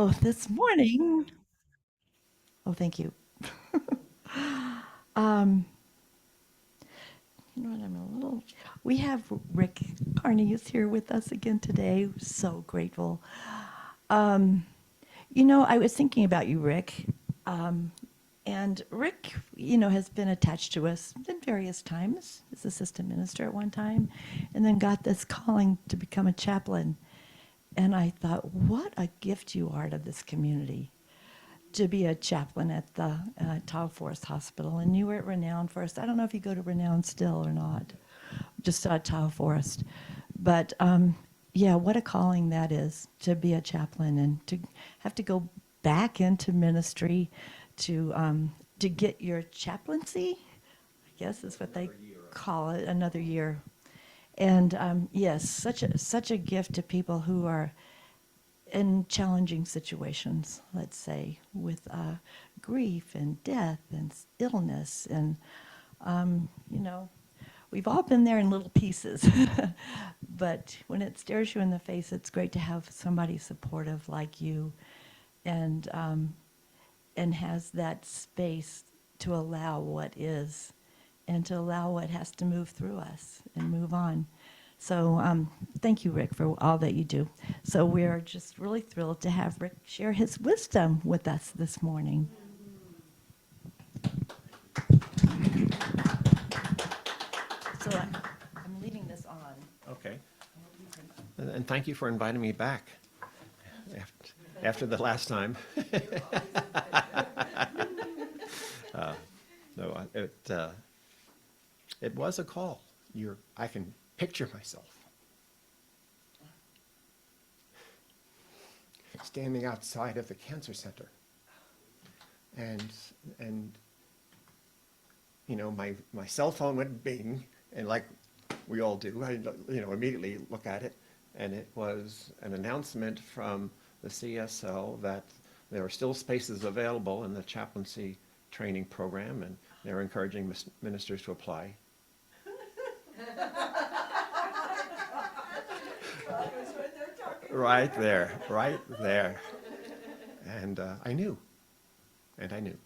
Oh, this morning. Oh, thank you. Um, you know what? I'm a little. We have Rick Kearney is here with us again today. So grateful. Um, I was thinking about you, Rick. Um, and Rick, has been attached to us in various times as assistant minister at one time, and then got this calling to become a chaplain. And I thought, what a gift you are to this community to be a chaplain at the Tahoe Forest Hospital. And you were at Renown first. I don't know if you go to Renown still or not, just Tahoe Forest. But yeah, what a calling that is to be a chaplain and to have to go back into ministry to get your chaplaincy, I guess is what they call it, another year. And yes, such a gift to people who are in challenging situations, let's say, with grief and death and illness. And, you know, we've all been there in little pieces. But when it stares you in the face, it's great to have somebody supportive like you and has that space to allow what is and to allow what has to move through us and move on. So thank you, Rick, for all that you do. So we're just really thrilled to have Rick share his wisdom with us this morning. So I'm leaving this on. Okay. And thank you for inviting me back after the last time. No, it was a call. I can picture myself standing outside of the cancer center, and and my cell phone went bing, and like we all do, I immediately look at it, and it was an announcement from the CSO that there are still spaces available in the chaplaincy training program, and they're encouraging ministers to apply. Right there, right there. And I knew, and I knew.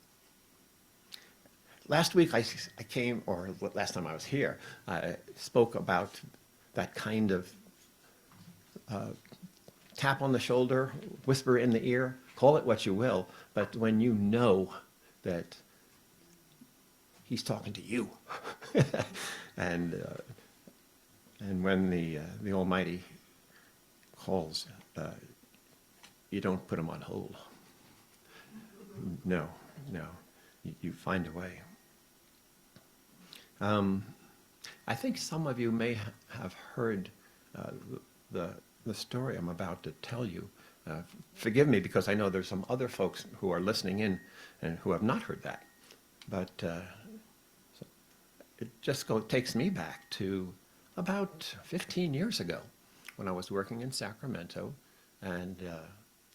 Last week I came, or last time I was here, I spoke about that kind of tap on the shoulder, whisper in the ear, call it what you will, but when you know that he's talking to you, and and when the Almighty calls, you don't put him on hold. No, no, you find a way. I think some of you may have heard the story I'm about to tell you. Forgive me, because I know there's some other folks who are listening in and who have not heard that. But so it just takes me back to about 15 years ago when I was working in Sacramento, and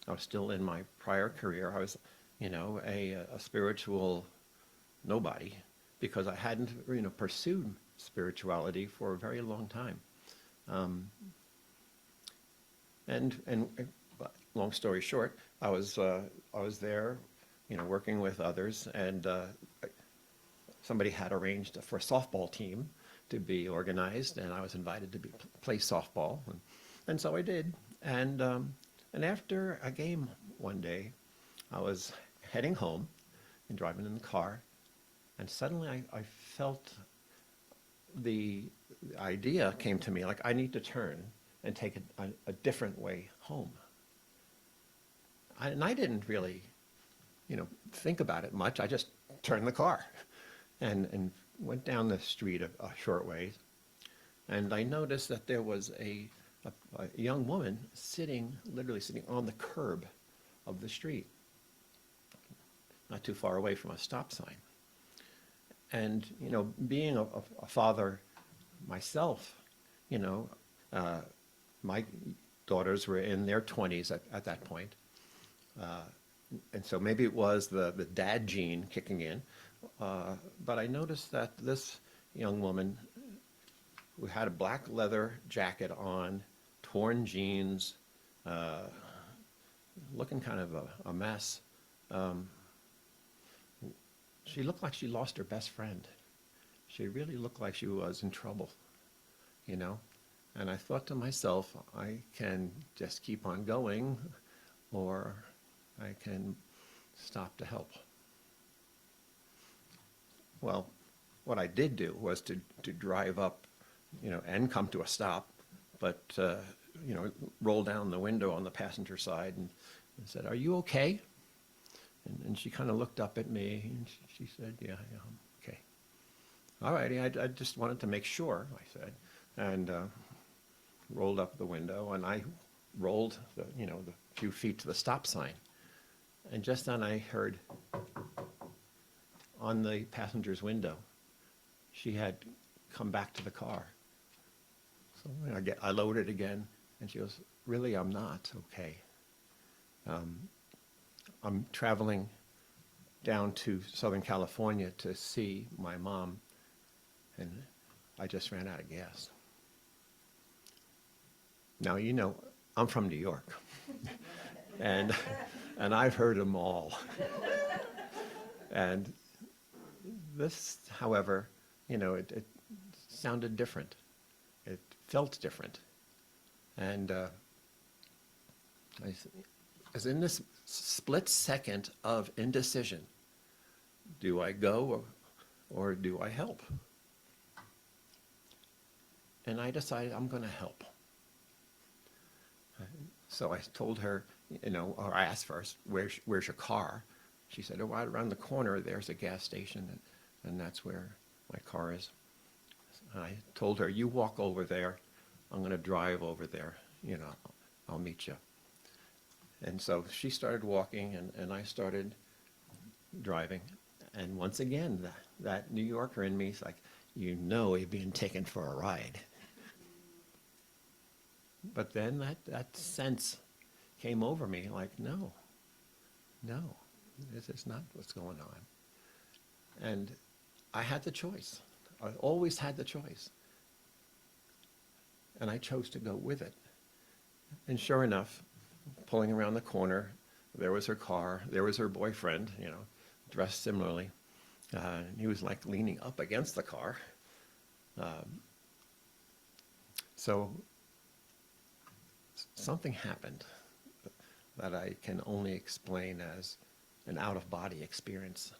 I was still in my prior career. I was, a spiritual nobody, because I hadn't, pursued spirituality for a very long time. And long story short, I was there, working with others, and somebody had arranged for a softball team to be organized, and I was invited to play softball, and so I did. And after a game one day, I was heading home and driving in the car, and suddenly I felt the idea came to me, like, I need to turn and take a different way home. And I didn't really, think about it much. I just turned the car and went down the street a short ways. And I noticed that there was a young woman literally sitting on the curb of the street, not too far away from a stop sign. And, being a father myself, my daughters were in their 20s at that point. And so maybe it was the dad gene kicking in. But I noticed that this young woman, who had a black leather jacket on, torn jeans, looking kind of a mess. Um, she looked like she lost her best friend. She really looked like she was in trouble, you know? And I thought to myself, I can just keep on going, or I can stop to help. Well, what I did do was to drive up, and come to a stop, but, roll down the window on the passenger side and said, "Are you okay?" And she kind of looked up at me and she said, "Yeah, I'm okay." "All righty, I just wanted to make sure," I said, and rolled up the window, and I rolled the few feet to the stop sign. And just then I heard on the passenger's window, she had come back to the car. So I loaded again, and she goes, "Really, I'm not okay. I'm traveling down to Southern California to see my mom, and I just ran out of gas." Now, I'm from New York, and I've heard them all. And this, however, it sounded different. It felt different. And as in this split second of indecision, do I go or do I help? And I decided I'm going to help. So I told her, or I asked first, where's your car? She said, "Oh, right around the corner, there's a gas station, and that's where my car is." And I told her, "You walk over there. I'm going to drive over there. I'll meet you." And so she started walking, and I started driving. And once again, that New Yorker in me is like, you're being taken for a ride. But then that sense came over me like, no, this is not what's going on. And I had the choice. I always had the choice. And I chose to go with it. And sure enough, pulling around the corner, there was her car, there was her boyfriend, dressed similarly. He was like leaning up against the car. So something happened that I can only explain as an out-of-body experience.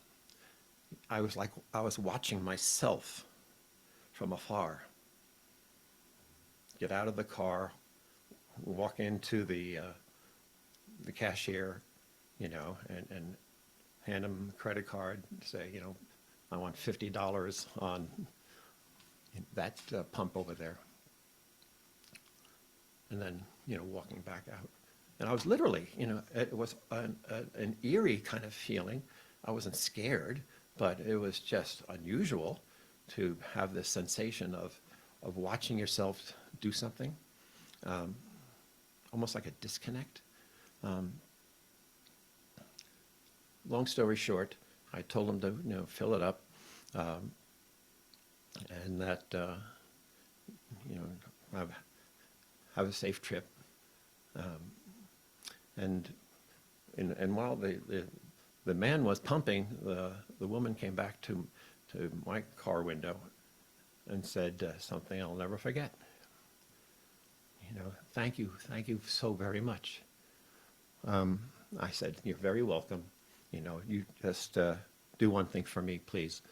I was watching myself from afar get out of the car, walk into the cashier, and hand him a credit card, say, I want $50 on that pump over there. And then, walking back out. And I was literally, it was an eerie kind of feeling. I wasn't scared, but it was just unusual to have this sensation of watching yourself do something, almost like a disconnect. Long story short, I told him to, fill it up, and that, have a safe trip. And while the man was pumping, the woman came back to my car window and said something I'll never forget. Thank you so very much. I said, "You're very welcome. You just do one thing for me, please.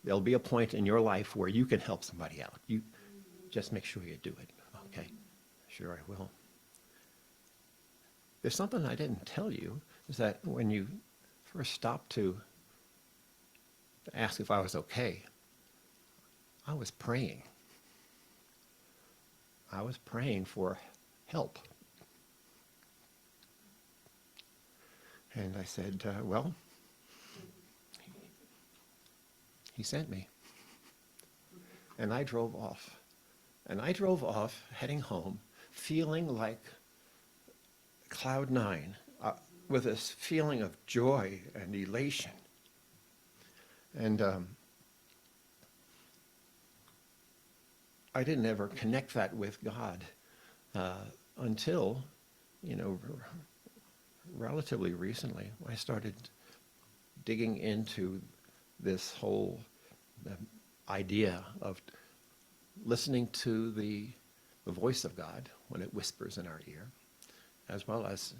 There'll be a point in your life where you can help somebody out. You just make sure you do it." "Okay, sure I will." There's something I didn't tell you, is that when you first stopped to ask if I was okay, I was praying. I was praying for help. And I said, well, he sent me. And I drove off. And I drove off, heading home, feeling like cloud nine, with this feeling of joy and elation. And I didn't ever connect that with God until, relatively recently, I started digging into this whole idea of listening to the voice of God when it whispers in our ear, as well as,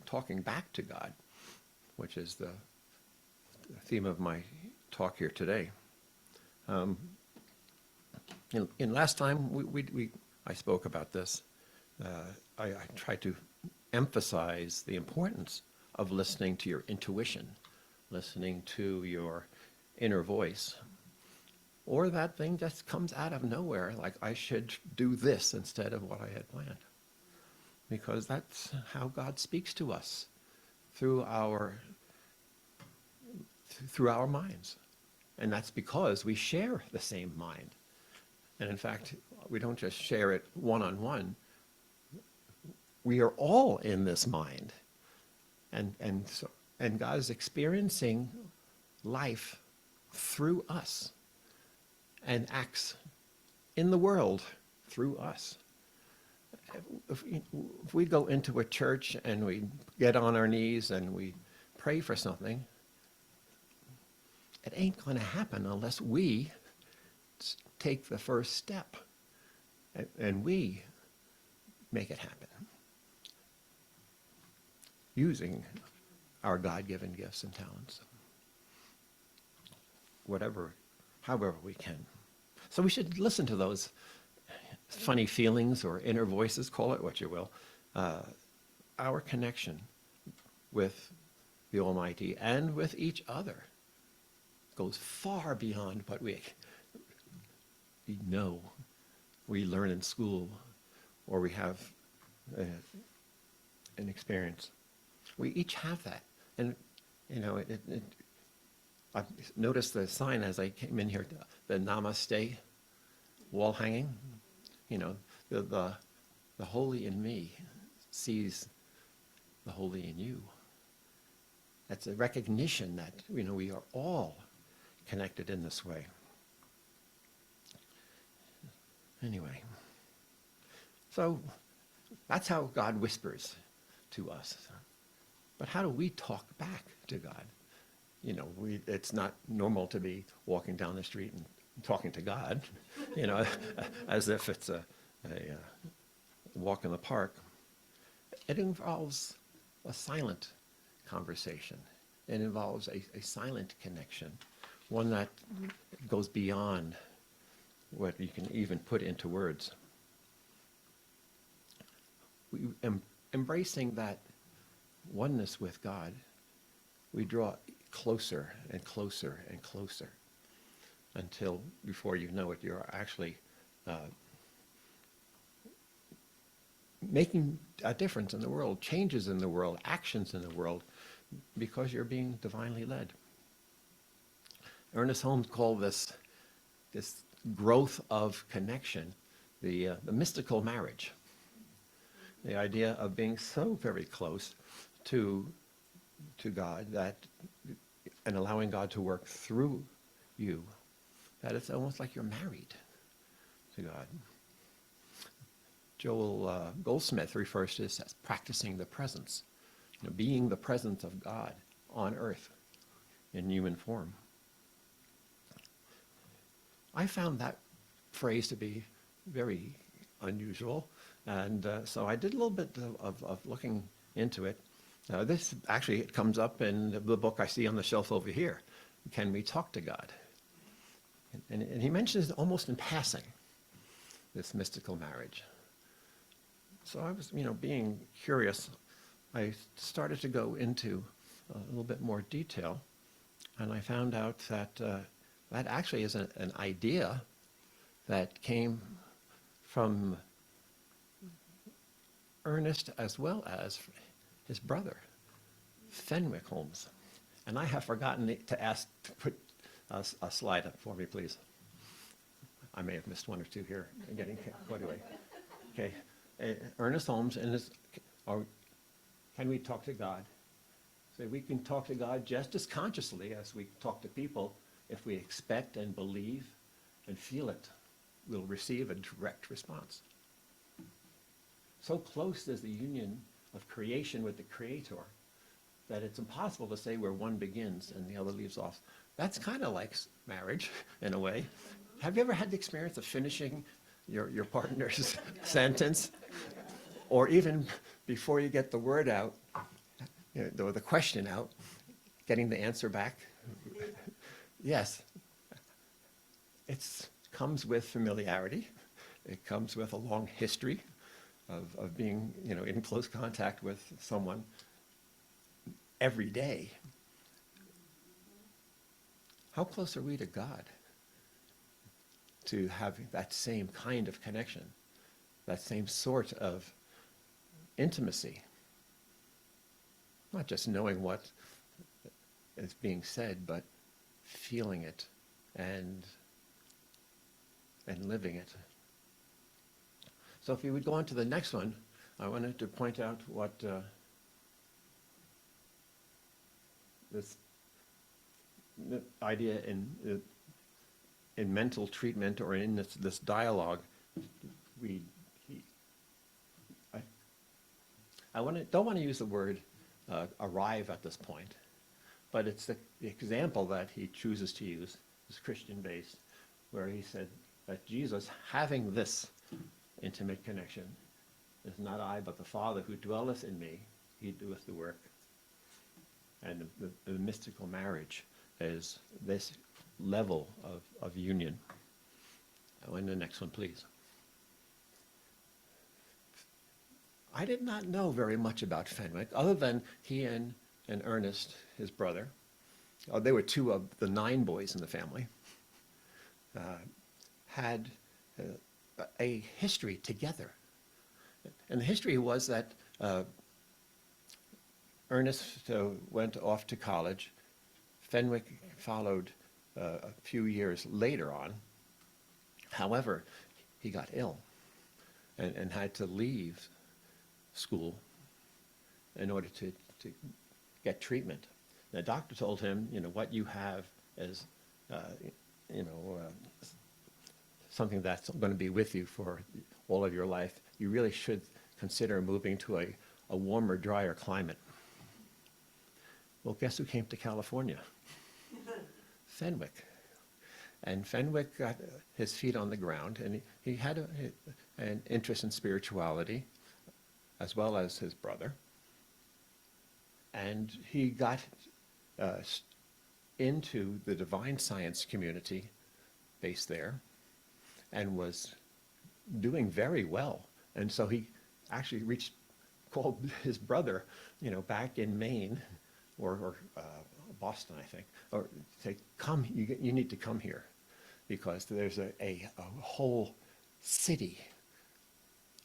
talking back to God, which is the theme of my talk here today. In last time I spoke about this, I tried to emphasize the importance of listening to your intuition, listening to your inner voice, or that thing just comes out of nowhere, like I should do this instead of what I had planned. Because that's how God speaks to us, through our minds. And that's because we share the same mind. And in fact, we don't just share it one-on-one. We are all in this mind. And God is experiencing life through us and acts in the world through us. If we go into a church and we get on our knees and we pray for something, it ain't going to happen unless we take the first step and we make it happen using our God-given gifts and talents, however we can. So we should listen to those funny feelings or inner voices, call it what you will. Our connection with the Almighty and with each other goes far beyond what we know, we learn in school, or we have an experience. We each have that. And, I've noticed the sign as I came in here, the Namaste wall hanging. The holy in me sees the holy in you. That's a recognition that, we are all connected in this way. Anyway, so that's how God whispers to us. But how do we talk back to God? It's not normal to be walking down the street and talking to God, as if it's a walk in the park. It involves a silent conversation. It involves a silent connection, one that goes beyond what you can even put into words. Embracing that oneness with God, we draw closer and closer and closer until, before you know it, you're actually making a difference in the world, changes in the world, actions in the world, because you're being divinely led. Ernest Holmes called this growth of connection the mystical marriage. The idea of being so very close to God and allowing God to work through you, that it's almost like you're married to God. Joel Goldsmith refers to this as practicing the presence, being the presence of God on earth in human form. I found that phrase to be very unusual, and so I did a little bit of looking into it. This actually, it comes up in the book I see on the shelf over here, Can We Talk to God? And he mentions almost in passing this mystical marriage. So I was, being curious, I started to go into a little bit more detail, and I found out that that actually is an idea that came from Ernest as well as his brother, Fenwick Holmes. And I have forgotten to ask to put a slide up for me, please. I may have missed one or two here. Anyway. Okay. Ernest Holmes and his, Can We Talk to God? So we can talk to God just as consciously as we talk to people. If we expect and believe and feel it, we'll receive a direct response. So close is the union of creation with the Creator that it's impossible to say where one begins and the other leaves off. That's kind of like marriage, in a way. Have you ever had the experience of finishing your partner's sentence? Or even before you get the word out, or the question out, getting the answer back? Yes. It comes with familiarity. It comes with a long history of being, in close contact with someone every day. How close are we to God to have that same kind of connection, that same sort of intimacy? Not just knowing what is being said, but feeling it and living it. So if we would go on to the next one, I wanted to point out what this idea in mental treatment, or in this dialogue, don't want to use the word arrive at this point, but it's the example that he chooses to use is Christian-based, where he said that Jesus, having this intimate connection, is not I, but the Father who dwelleth in me, he doeth the work. And the mystical marriage is this level of union. And the next one, please. I did not know very much about Fenwick, other than he and Ernest, his brother, they were two of the 9 boys in the family, had a history together. And the history was that Ernest went off to college. Fenwick followed a few years later on. However, he got ill and had to leave school in order to get treatment. The doctor told him, what you have is, something that's going to be with you for all of your life. You really should consider moving to a warmer, drier climate. Well, guess who came to California? Fenwick. And Fenwick got his feet on the ground, and he had an interest in spirituality, as well as his brother. And he got into the divine science community based there, and was doing very well. And so he actually called his brother, back in Maine, or Boston, I think, or say, come, you need to come here, because there's a whole city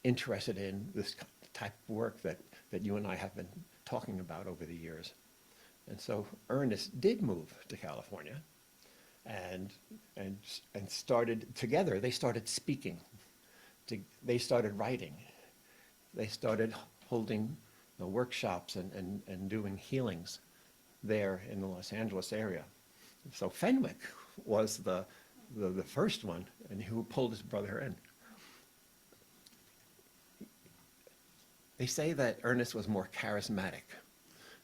interested in this type of work that you and I have been talking about over the years. And so Ernest did move to California, and started together. They started speaking. They started writing. They started holding workshops and doing healings there in the Los Angeles area. So Fenwick was the first one, and who pulled his brother in. They say that Ernest was more charismatic,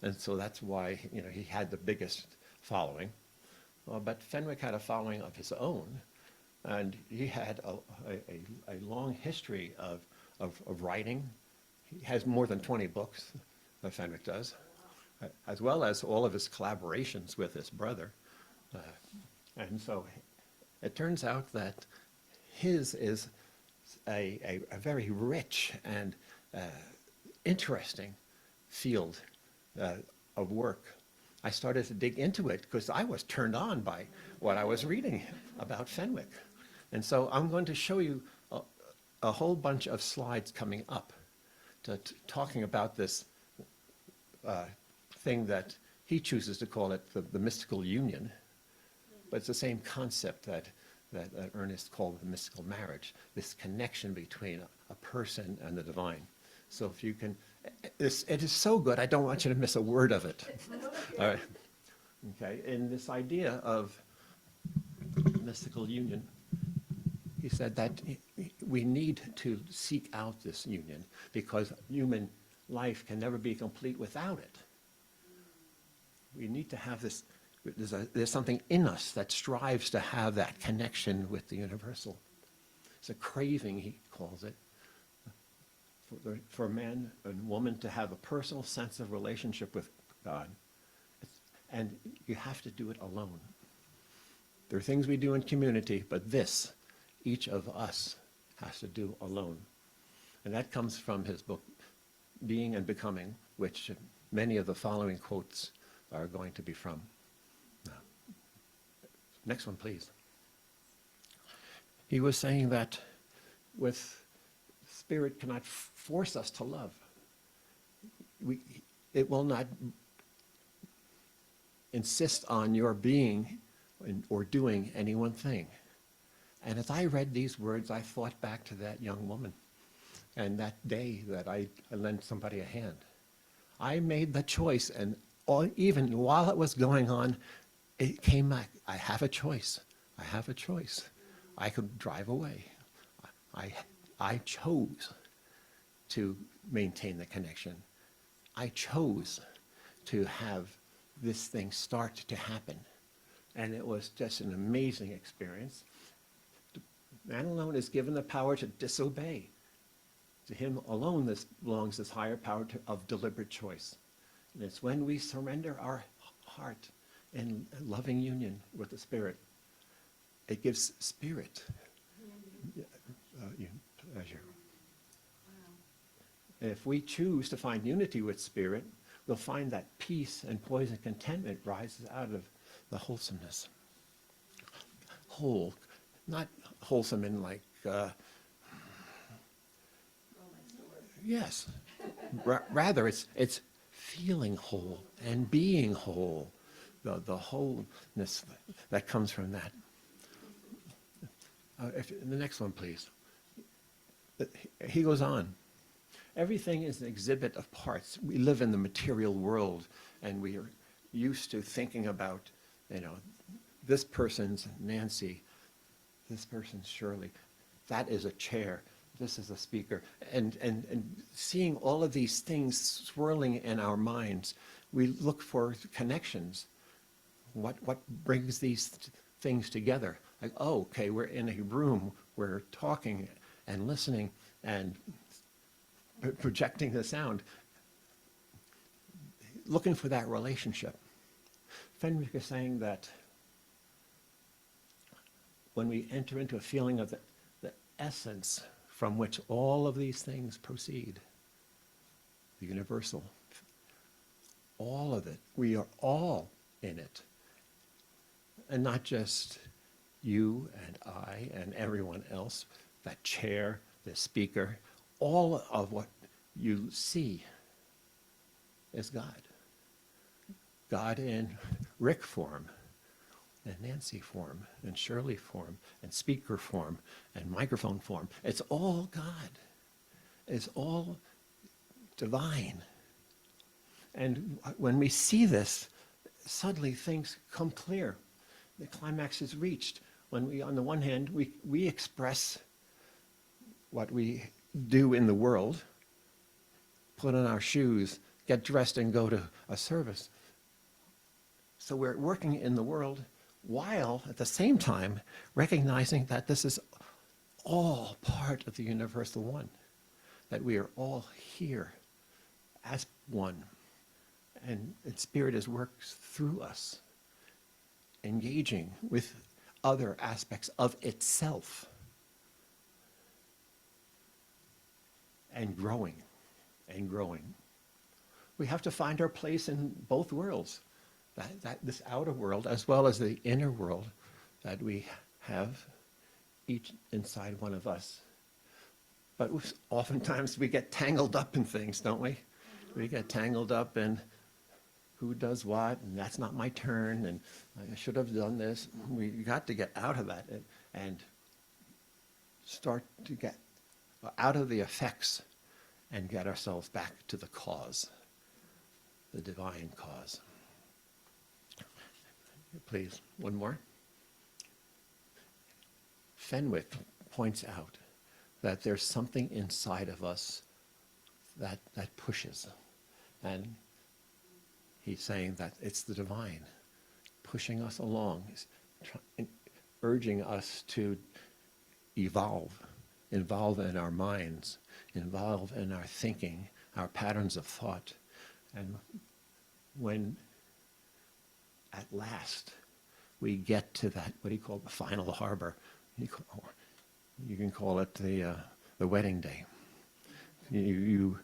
and so that's why he had the biggest following. But Fenwick had a following of his own, and he had a long history of writing. He has more than 20 books, Fenwick does, as well as all of his collaborations with his brother. And so it turns out that his is a very rich and interesting field of work. I started to dig into it because I was turned on by what I was reading about Fenwick. And so I'm going to show you a whole bunch of slides coming up talking about this thing that he chooses to call it the mystical union. But it's the same concept that Ernest called the mystical marriage, this connection between a person and the divine. So if you can, it is so good, I don't want you to miss a word of it. All right. Okay, in this idea of mystical union, he said that we need to seek out this union because human life can never be complete without it. We need to have this, there's something in us that strives to have that connection with the universal. It's a craving, he calls it, for man and woman to have a personal sense of relationship with God. And you have to do it alone. There are things we do in community, but this, each of us has to do alone. And that comes from his book, Being and Becoming, which many of the following quotes are going to be from. Next one, please. He was saying that with Spirit cannot force us to love. It will not insist on your being or doing any one thing. And as I read these words, I thought back to that young woman and that day that I lent somebody a hand. I made the choice, and even while it was going on, it came back. I have a choice. I have a choice. I could drive away. I chose to maintain the connection. I chose to have this thing start to happen. And it was just an amazing experience. Man alone is given the power to disobey. To him alone belongs this higher power of deliberate choice. And it's when we surrender our heart in loving union with the Spirit, it gives Spirit pleasure. And if we choose to find unity with Spirit, we'll find that peace and poise and contentment rises out of the wholesomeness. Whole, not wholesome in like, yes. Rather, it's feeling whole and being whole. The wholeness that comes from that. The next one, please. He goes on. Everything is an exhibit of parts. We live in the material world, and we are used to thinking about, this person's Nancy, this person's Shirley, that is a chair, this is a speaker. And seeing all of these things swirling in our minds, we look for connections. What brings these things together? Like, oh, okay, we're in a room, we're talking and listening and projecting the sound, looking for that relationship. Fenwick is saying that when we enter into a feeling of the essence from which all of these things proceed, the universal, all of it, we are all in it. And not just you and I and everyone else, that chair, the speaker, all of what you see is God. God in Rick form, and Nancy form, and Shirley form, and speaker form, and microphone form. It's all God. It's all divine. And when we see this, suddenly things come clear. The climax is reached when we, on the one hand, we express what we do in the world, put on our shoes, get dressed and go to a service. So we're working in the world while at the same time recognizing that this is all part of the universal one, that we are all here as one. And Spirit is works through us, engaging with other aspects of itself and growing and growing. We have to find our place in both worlds, that this outer world as well as the inner world that we have each inside one of us. But oftentimes we get tangled up in things, don't we? We get tangled up in who does what, and that's not my turn, and I should have done this. We got to get out of that and start to get out of the effects and get ourselves back to the cause, the divine cause. Please, one more. Fenwick points out that there's something inside of us that pushes. And He's saying that it's the divine pushing us along, urging us to evolve in our minds, involve in our thinking, our patterns of thought. And when at last we get to that, what do you call it, the final harbor, you can call it the wedding day. You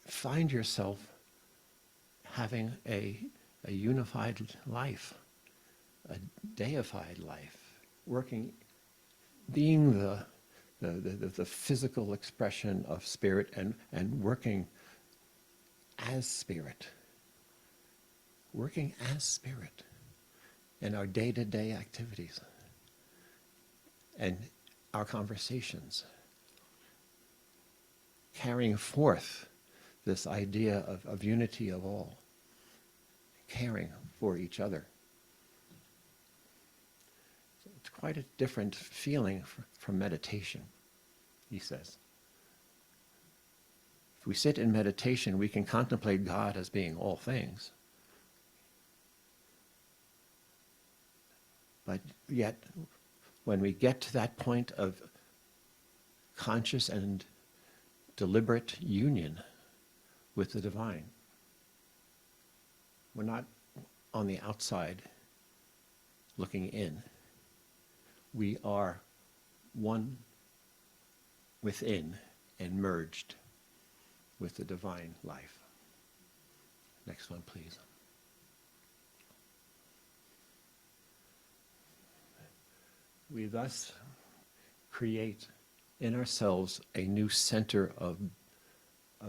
find yourself having a unified life, a deified life, working, being the physical expression of spirit and working as spirit in our day-to-day activities and our conversations, carrying forth this idea of unity of all, caring for each other. So it's quite a different feeling from meditation, he says. If we sit in meditation, we can contemplate God as being all things. But yet, when we get to that point of conscious and deliberate union with the divine, we're not on the outside looking in. We are one within and merged with the divine life. Next one, please. We thus create in ourselves a new center of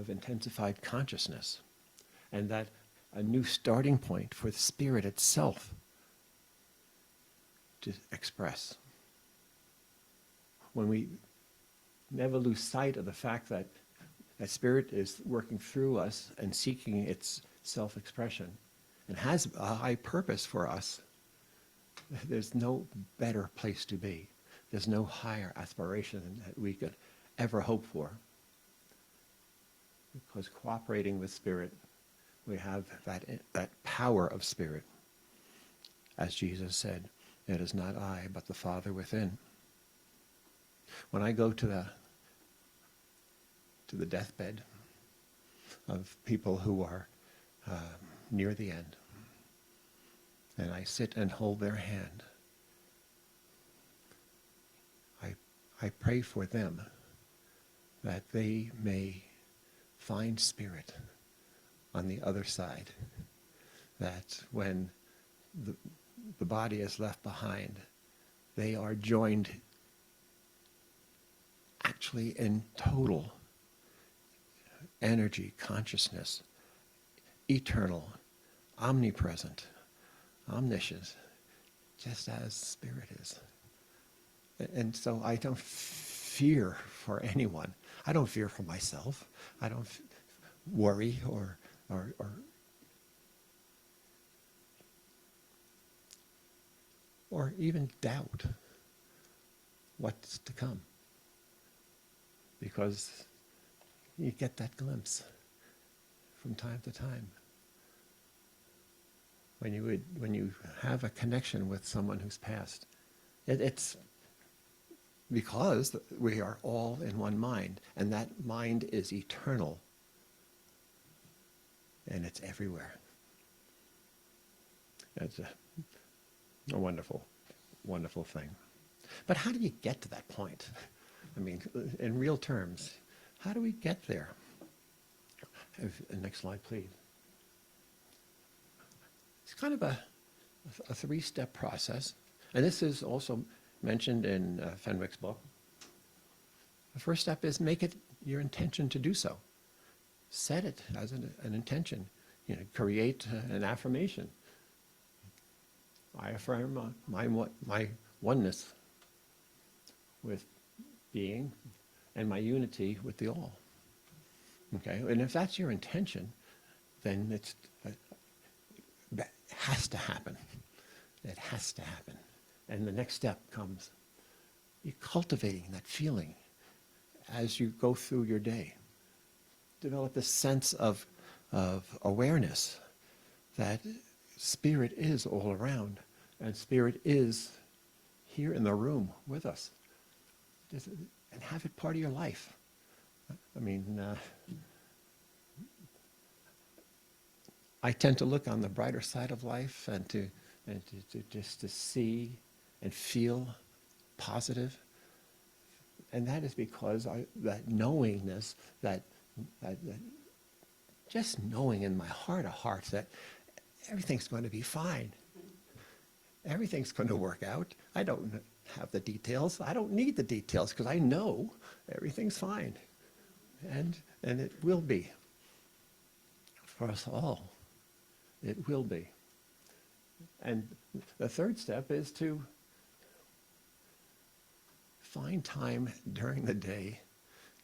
intensified consciousness, and that a new starting point for the spirit itself to express. When we never lose sight of the fact that spirit is working through us and seeking its self-expression and has a high purpose for us, there's no better place to be. There's no higher aspiration that we could ever hope for. Because cooperating with spirit, we have that power of spirit. As Jesus said, it is not I, but the Father within. When I go to the deathbed of people who are near the end, and I sit and hold their hand, I pray for them that they may find spirit on the other side, that when the body is left behind, they are joined actually in total energy, consciousness, eternal, omnipresent, omniscient, just as spirit is. And so I don't fear for anyone. I don't fear for myself. I don't worry or even doubt what's to come, because you get that glimpse from time to time. When you have a connection with someone who's passed, it's because we are all in one mind, and that mind is eternal, and it's everywhere. It's a wonderful, wonderful thing. But how do you get to that point? I mean, in real terms, how do we get there? Next slide, please. It's kind of a three-step process, and this is also mentioned in Fenwick's book. The first step is make it your intention to do so. Set it as an intention. Create an affirmation. I affirm my oneness with being and my unity with the all. Okay, and if that's your intention, then that has to happen. It has to happen. And the next step comes, you cultivating that feeling as you go through your day. Develop a sense of awareness that Spirit is all around, and Spirit is here in the room with us. And have it part of your life. I mean, I tend to look on the brighter side of life and to just to see and feel positive. And that is because that knowingness, that just knowing in my heart of hearts that everything's going to be fine. Everything's going to work out. I don't have the details. I don't need the details because I know everything's fine. And it will be. For us all, it will be. And the third step is to find time during the day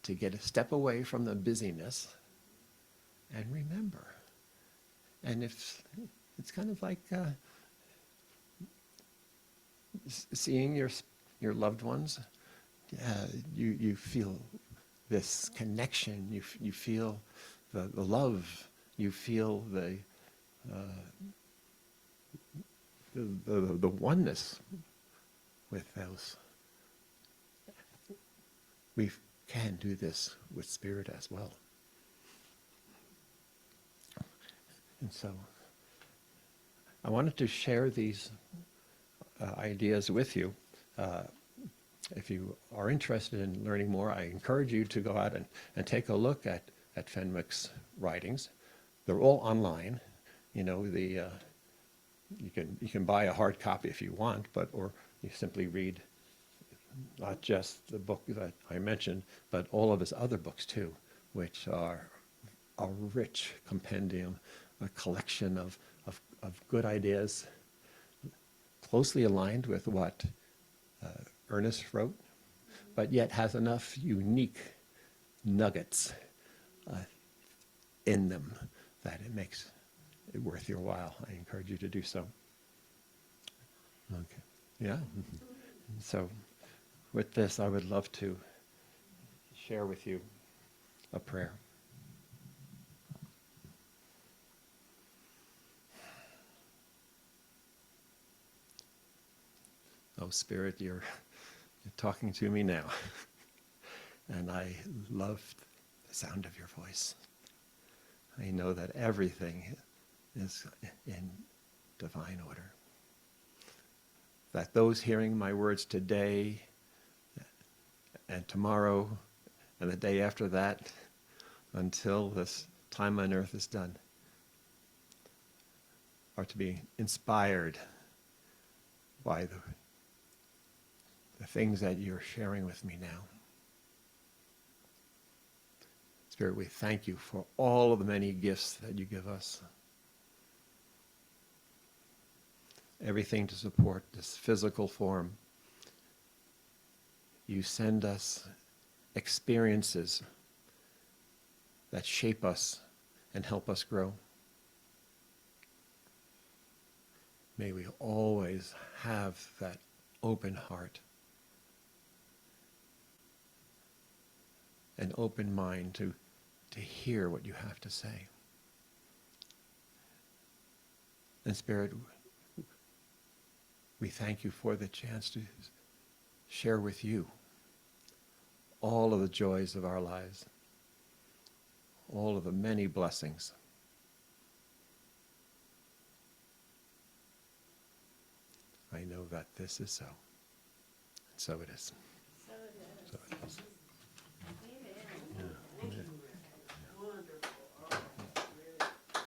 to get a step away from the busyness and remember. And if it's kind of like seeing your loved ones, you feel this connection, you feel the love, you feel the oneness with those. We can do this with Spirit as well. And so I wanted to share these ideas with you. If you are interested in learning more, I encourage you to go out and take a look at Fenwick's writings. They're all online. You know, you can buy a hard copy if you want, or you simply read not just the book that I mentioned, but all of his other books too, which are a rich compendium, a collection of good ideas, closely aligned with what Ernest wrote, but yet has enough unique nuggets in them that it makes it worth your while. I encourage you to do so. Okay. Yeah. So with this, I would love to share with you a prayer. Oh, Spirit, you're talking to me now. And I love the sound of your voice. I know that everything is in divine order. That those hearing my words today and tomorrow and the day after that, until this time on earth is done, are to be inspired by the things that you're sharing with me now. Spirit, we thank you for all of the many gifts that you give us. Everything to support this physical form. You send us experiences that shape us and help us grow. May we always have that open heart, an open mind to hear what you have to say. And Spirit, we thank you for the chance to share with you all of the joys of our lives, all of the many blessings. I know that this is so. And so it is. So it is.